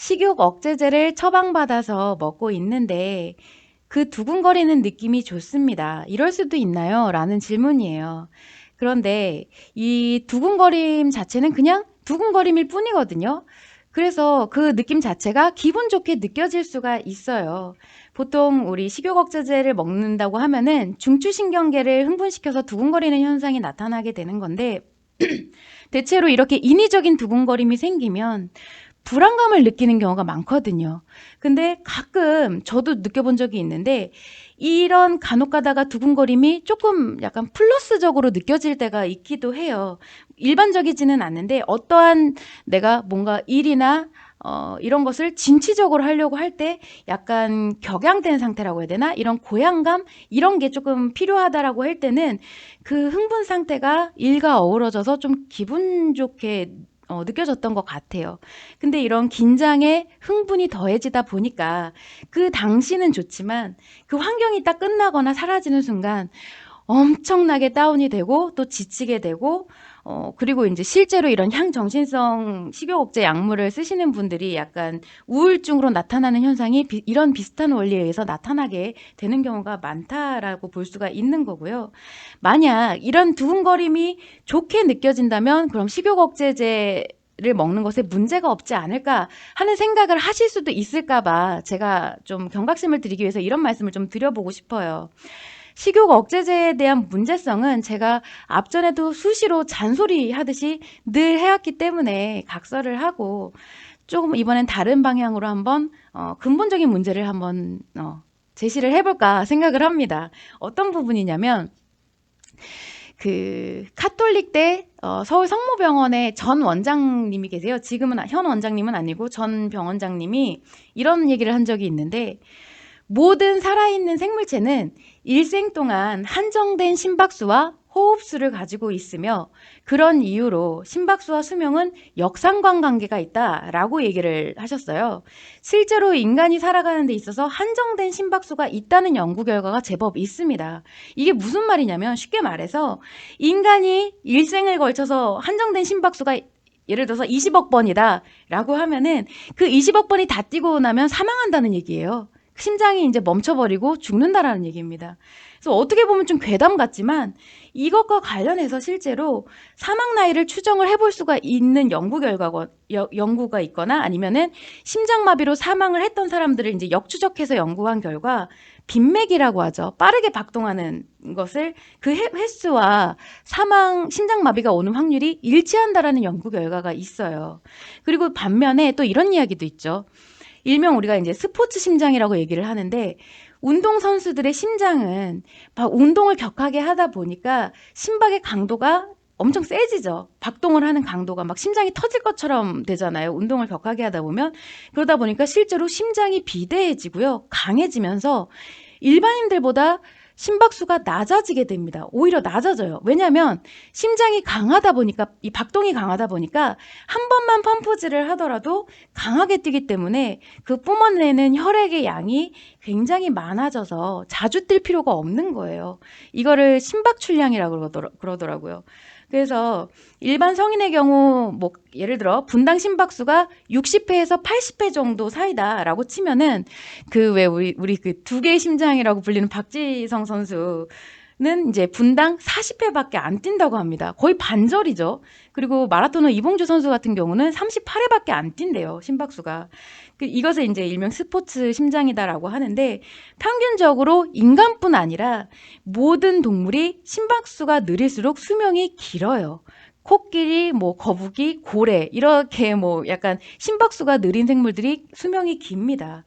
식욕 억제제를 처방받아서 먹고 있는데 그 두근거리는 느낌이 좋습니다. 이럴 수도 있나요? 라는 질문이에요. 그런데 이 두근거림 자체는 그냥 두근거림일 뿐이거든요. 그래서 그 느낌 자체가 기분 좋게 느껴질 수가 있어요. 보통 우리 식욕 억제제를 먹는다고 하면은 중추신경계를 흥분시켜서 두근거리는 현상이 나타나게 되는 건데 대체로 이렇게 인위적인 두근거림이 생기면 불안감을 느끼는 경우가 많거든요. 근데 가끔 저도 느껴본 적이 있는데 이런 간혹 가다가 두근거림이 조금 약간 플러스적으로 느껴질 때가 있기도 해요. 일반적이지는 않는데 어떠한 내가 뭔가 일이나 이런 것을 진취적으로 하려고 할 때 약간 격양된 상태라고 해야 되나? 이런 고양감 이런 게 조금 필요하다라고 할 때는 그 흥분 상태가 일과 어우러져서 좀 기분 좋게 느껴졌던 것 같아요. 근데 이런 긴장에 흥분이 더해지다 보니까 그 당시는 좋지만 그 환경이 딱 끝나거나 사라지는 순간 엄청나게 다운이 되고 또 지치게 되고 그리고 이제 실제로 이런 향정신성 식욕억제 약물을 쓰시는 분들이 약간 우울증으로 나타나는 현상이 이런 비슷한 원리에 의해서 나타나게 되는 경우가 많다라고 볼 수가 있는 거고요. 만약 이런 두근거림이 좋게 느껴진다면 그럼 식욕억제제 를 먹는 것에 문제가 없지 않을까 하는 생각을 하실 수도 있을까 봐 제가 좀 경각심을 드리기 위해서 이런 말씀을 좀 드려보고 싶어요. 식욕 억제제에 대한 문제성은 제가 앞전에도 수시로 잔소리하듯이 늘 해왔기 때문에 각설을 하고 조금 이번엔 다른 방향으로 한번 근본적인 문제를 한번 제시를 해볼까 생각을 합니다. 어떤 부분이냐면 그 카톨릭대 서울 성모병원의 전 원장님이 계세요. 지금은 현 원장님은 아니고 전 병원장님이 이런 얘기를 한 적이 있는데 모든 살아있는 생물체는 일생 동안 한정된 심박수와 호흡수를 가지고 있으며 그런 이유로 심박수와 수명은 역상관 관계가 있다라고 얘기를 하셨어요. 실제로 인간이 살아가는 데 있어서 한정된 심박수가 있다는 연구 결과가 제법 있습니다. 이게 무슨 말이냐면 쉽게 말해서 인간이 일생을 걸쳐서 한정된 심박수가 예를 들어서 20억 번이다 라고 하면은 그 20억 번이 다 뛰고 나면 사망한다는 얘기예요. 심장이 이제 멈춰버리고 죽는다라는 얘기입니다. 그래서 어떻게 보면 좀 괴담 같지만 이것과 관련해서 실제로 사망 나이를 추정을 해볼 수가 있는 연구가 있거나 아니면은 심장마비로 사망을 했던 사람들을 이제 역추적해서 연구한 결과 빈맥이라고 하죠. 빠르게 박동하는 것을 그 횟수와 심장마비가 오는 확률이 일치한다라는 연구 결과가 있어요. 그리고 반면에 또 이런 이야기도 있죠. 일명 우리가 이제 스포츠 심장이라고 얘기를 하는데 운동 선수들의 심장은 운동을 격하게 하다 보니까 심박의 강도가 엄청 세지죠. 박동을 하는 강도가 막 심장이 터질 것처럼 되잖아요. 운동을 격하게 하다 보면. 그러다 보니까 실제로 심장이 비대해지고요. 강해지면서 일반인들보다 심박수가 낮아지게 됩니다. 오히려 낮아져요. 왜냐하면 심장이 강하다 보니까 이 박동이 강하다 보니까 한 번만 펌프질을 하더라도 강하게 뛰기 때문에 그 뿜어내는 혈액의 양이 굉장히 많아져서 자주 뛸 필요가 없는 거예요. 이거를 심박출량이라고 그러더라고요. 그래서 일반 성인의 경우 뭐 예를 들어 분당 심박수가 60회에서 80회 정도 사이다라고 치면은 그 왜 우리 그 두 개의 심장이라고 불리는 박지성 선수는 이제 분당 40회밖에 안 뛴다고 합니다. 거의 반절이죠. 그리고 마라토너 이봉주 선수 같은 경우는 38회밖에 안 뛴대요. 심박수가. 이것을 이제 일명 스포츠 심장이다라고 하는데 평균적으로 인간뿐 아니라 모든 동물이 심박수가 느릴수록 수명이 길어요. 코끼리, 뭐 거북이, 고래 이렇게 뭐 약간 심박수가 느린 생물들이 수명이 깁니다.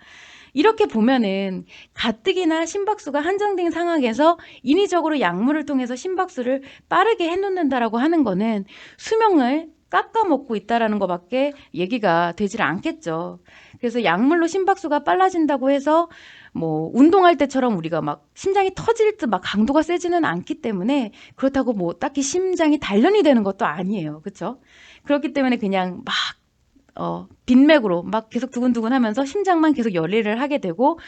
이렇게 보면은 가뜩이나 심박수가 한정된 상황에서 인위적으로 약물을 통해서 심박수를 빠르게 해놓는다라고 하는 거는 수명을 깎아먹고 있다라는 것밖에 얘기가 되질 않겠죠. 그래서 약물로 심박수가 빨라진다고 해서 뭐 운동할 때처럼 우리가 막 심장이 터질 듯 막 강도가 세지는 않기 때문에 그렇다고 뭐 딱히 심장이 단련이 되는 것도 아니에요. 그렇죠? 그렇기 때문에 그냥 막 빈맥으로 막 계속 두근두근 하면서 심장만 계속 열일을 하게 되고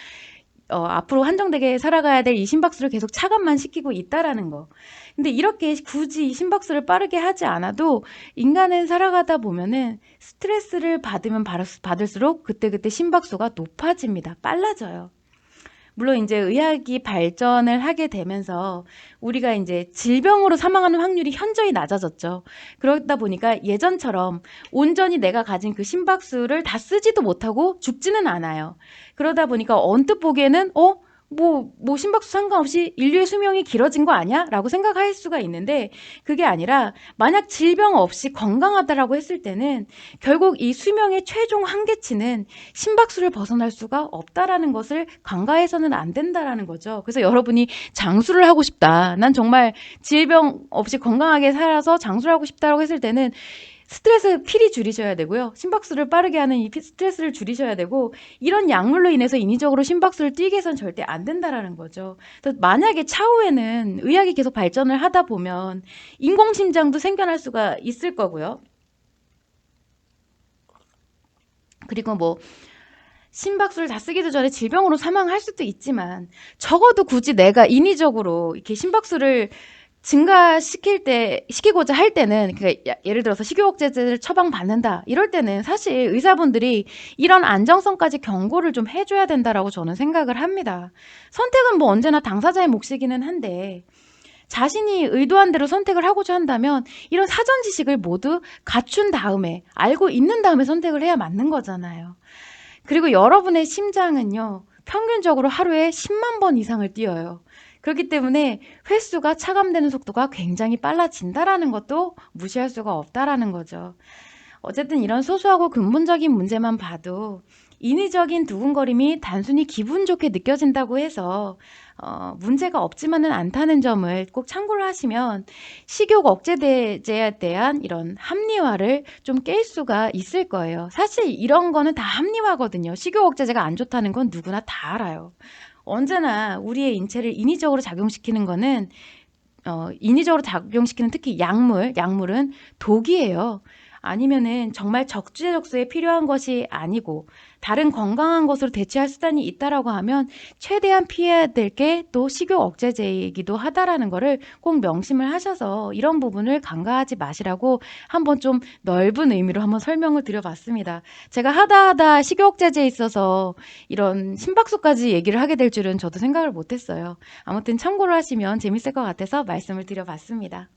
앞으로 한정되게 살아가야 될 이 심박수를 계속 차감만 시키고 있다라는 거. 근데 이렇게 굳이 이 심박수를 빠르게 하지 않아도 인간은 살아가다 보면은 스트레스를 받으면 받을수록 그때그때 심박수가 높아집니다. 빨라져요. 물론 이제 의학이 발전을 하게 되면서 우리가 이제 질병으로 사망하는 확률이 현저히 낮아졌죠. 그러다 보니까 예전처럼 온전히 내가 가진 그 심박수를 다 쓰지도 못하고 죽지는 않아요. 그러다 보니까 언뜻 보기에는 심박수 상관없이 인류의 수명이 길어진 거 아니야? 라고 생각할 수가 있는데 그게 아니라 만약 질병 없이 건강하다라고 했을 때는 결국 이 수명의 최종 한계치는 심박수를 벗어날 수가 없다라는 것을 간과해서는 안 된다라는 거죠. 그래서 여러분이 장수를 하고 싶다. 난 정말 질병 없이 건강하게 살아서 장수를 하고 싶다라고 했을 때는 스트레스 필히 줄이셔야 되고요. 심박수를 빠르게 하는 이 스트레스를 줄이셔야 되고 이런 약물로 인해서 인위적으로 심박수를 뛰게 해서는 절대 안 된다라는 거죠. 그래서 만약에 차후에는 의학이 계속 발전을 하다 보면 인공심장도 생겨날 수가 있을 거고요. 그리고 뭐 심박수를 다 쓰기도 전에 질병으로 사망할 수도 있지만 적어도 굳이 내가 인위적으로 이렇게 심박수를 시키고자 할 때는, 그러니까 예를 들어서 식욕억제제를 처방받는다. 이럴 때는 사실 의사분들이 이런 안정성까지 경고를 좀 해줘야 된다라고 저는 생각을 합니다. 선택은 뭐 언제나 당사자의 몫이기는 한데, 자신이 의도한 대로 선택을 하고자 한다면 이런 사전 지식을 모두 갖춘 다음에, 알고 있는 다음에 선택을 해야 맞는 거잖아요. 그리고 여러분의 심장은요, 평균적으로 하루에 10만 번 이상을 뛰어요. 그렇기 때문에 횟수가 차감되는 속도가 굉장히 빨라진다라는 것도 무시할 수가 없다라는 거죠. 어쨌든 이런 소소하고 근본적인 문제만 봐도 인위적인 두근거림이 단순히 기분 좋게 느껴진다고 해서 문제가 없지만은 않다는 점을 꼭 참고를 하시면 식욕 억제제에 대한 이런 합리화를 좀 깰 수가 있을 거예요. 사실 이런 거는 다 합리화거든요. 식욕 억제제가 안 좋다는 건 누구나 다 알아요. 언제나 우리의 인체를 인위적으로 작용시키는 거는 인위적으로 작용시키는 특히 약물은 독이에요. 아니면은 정말 적재적소에 필요한 것이 아니고 다른 건강한 것으로 대체할 수단이 있다라고 하면 최대한 피해야 될 게 또 식욕 억제제이기도 하다라는 거를 꼭 명심을 하셔서 이런 부분을 간과하지 마시라고 한번 좀 넓은 의미로 한번 설명을 드려봤습니다. 제가 하다 식욕 억제제에 있어서 이런 심박수까지 얘기를 하게 될 줄은 저도 생각을 못했어요. 아무튼 참고를 하시면 재밌을 것 같아서 말씀을 드려봤습니다.